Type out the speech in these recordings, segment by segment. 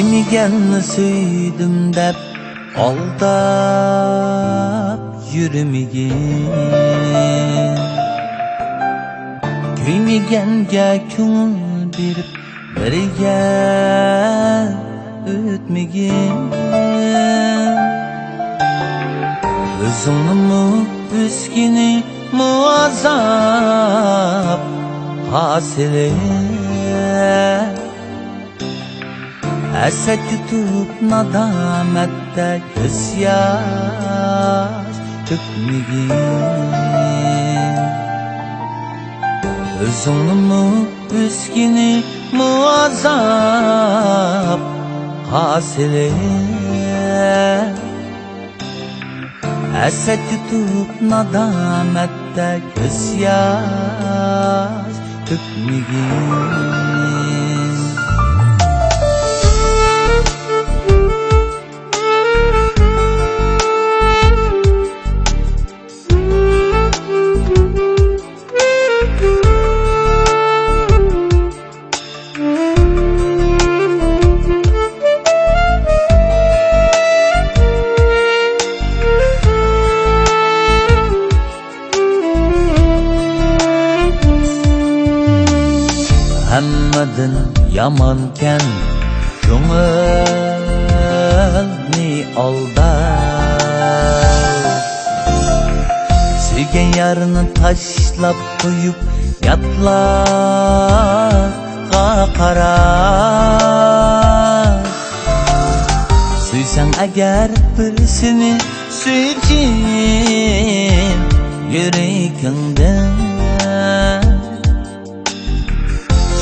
Suymaganni suydim deb aldap yurmigin. Kuymaganga ko'ngil berib birga o'tmagin. O'zingni o'zgini muazzab hasili. Hasad tutup nadamette göz yaş dökmegin. Özünü üzgünü muazzab hasili. Hasad tutup nadamette göz yaş dökmegin. Hammadan yamanken ko'ngilni aldap, suygan yarini tashlab qo'yib yotlarga qarab. Suysang agar birisini suyjin yuragingdan,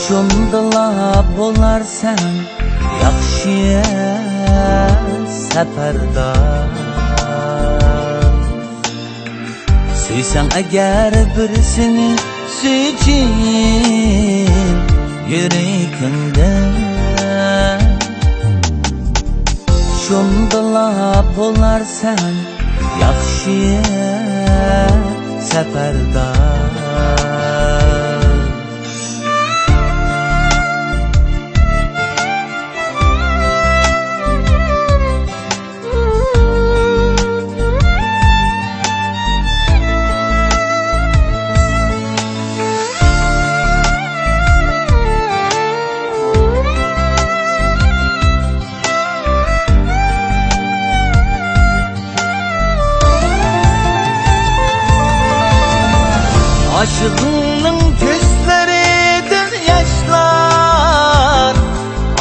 şundala bolarsan yaxshi safarda. Suysang agar birisini suyjin yuragingdan, şundala bolarsan yaxshi safarda. Aşığının gözlerinden yaşlar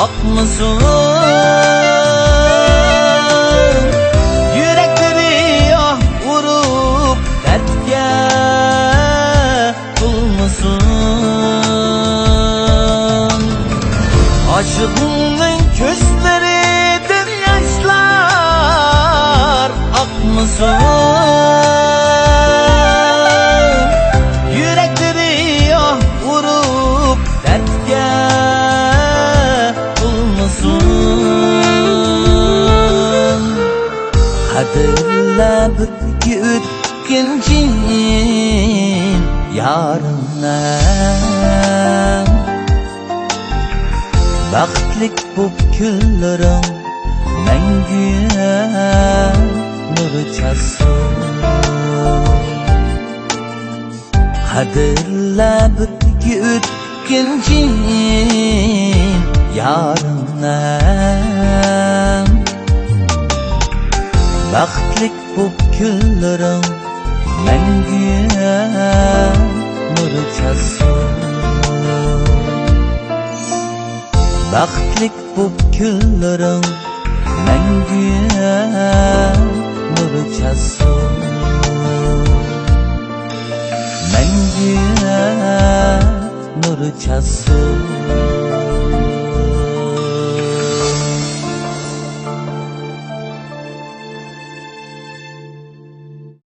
akmasın. Yürekleri ah vurup dertke bulmasın. Aşığının gözlerinden yaşlar akmasın. Kaderle birga o'tkinjin yarına, baxtlik bo'p kunlaring mangu nur chaqsin. Kaderle birga o'tkinjin yarına, baxtlik bo'p kunlaring mangu nur chaqsin. Baxtlik bo'p kunlaring mangu nur chaqsin. Mangu nur chaqsin.